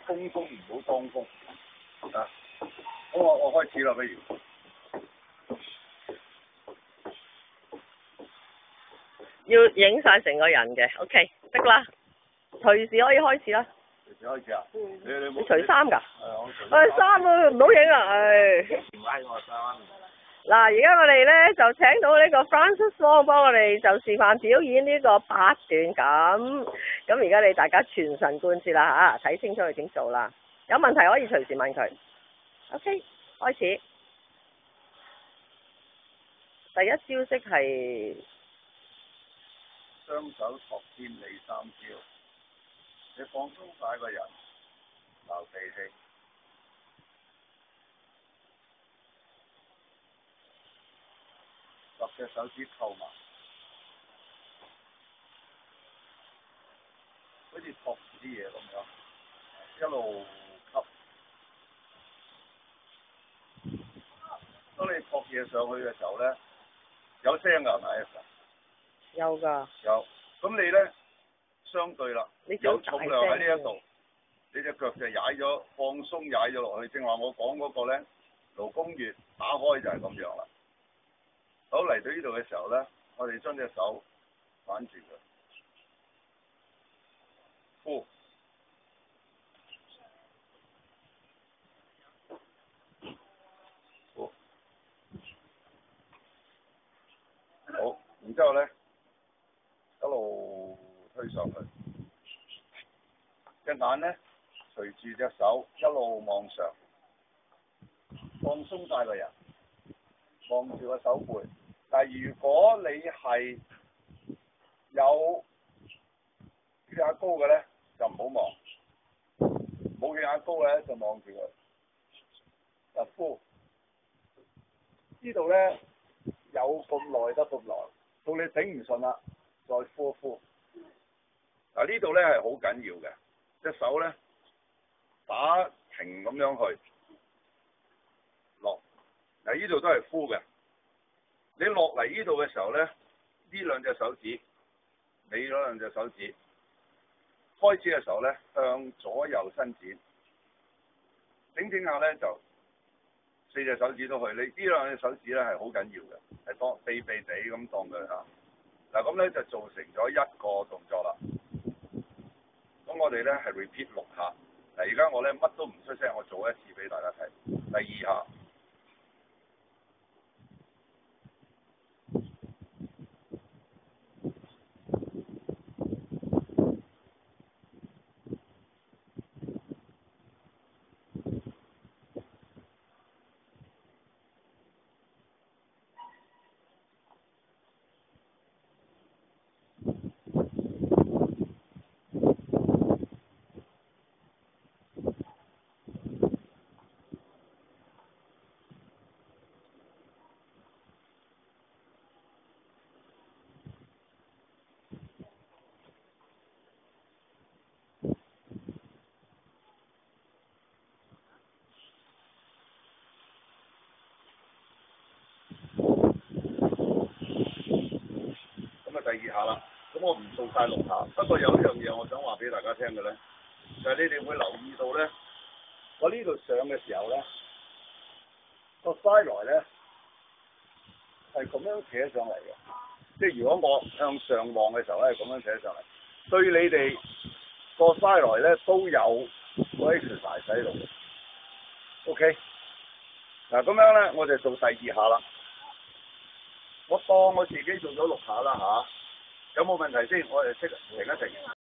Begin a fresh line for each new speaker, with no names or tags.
通風唔好當風啊。咁我開始啦，不如。
要影晒成個人嘅 ，OK， 得啦，隨時可以開始啦。
隨時開始啊？你
除衫㗎？
我除。
衫啊，唔好影啊，
唔係我衫。
嗱，而家我哋咧就請到呢個 Francis Wong 幫我哋就示範表演呢個八段錦。咁而家你大家全神貫注啦嚇，睇清楚佢點做啦。有問題可以隨時問佢。OK， 開始。第一招式係
雙手托肩理三招，你放鬆晒個人，流鼻氣。10隻手指扣埋，好似托住啲嘢咁樣，一路吸。當你托嘢上去嘅時候咧，有聲㗎係咪？
有㗎。
有。咁你咧相對啦，有重量喺呢一度，你隻腳就踩咗，放鬆踩咗落去。正話我講嗰個咧，勞宮穴打開就係咁樣啦。好，嚟到呢度嘅時候咧，我哋將隻手反轉佢，呼，呼，好，然之後咧一路推上去，隻眼咧隨住隻手一路望上，放鬆晒個人，望住個手背。但係如果你係有血壓高嘅咧，就唔好望；冇血壓高嘅咧，就望住佢。嗱，呼，呢度咧有咁耐得咁耐，到你頂唔順啦，再呼一呼。嗱，呢度咧係好緊要嘅，隻手咧打平咁樣去落。嗱，呢度都係呼嘅。你落嚟呢度嘅時候咧，呢兩隻手指，你嗰兩隻手指，開始嘅時候咧向左右伸展，整下咧就4隻手指都去。你呢兩隻手指咧係好緊要嘅，係當地地咁當佢嚇。嗱，咁咧就造成咗一個動作啦。咁我哋咧係 repeat 6下。嗱，而家我咧乜都唔出聲，我做一次俾大家睇。第2下。第2下啦，咁我唔做晒6下，不過有一樣嘢我想話俾大家聽嘅咧，就係你哋會留意到咧，我呢度上嘅時候咧，個 side 來咧係咁樣扯上嚟嘅，即係如果我向上望嘅時候咧係咁樣扯上嚟，對你哋個 side 來咧都有個 exercise 喺度嘅 ，OK， 嗱咁樣咧我就做第2下啦。我當我自己做咗6下啦嚇，有冇問題先？我哋即停一停。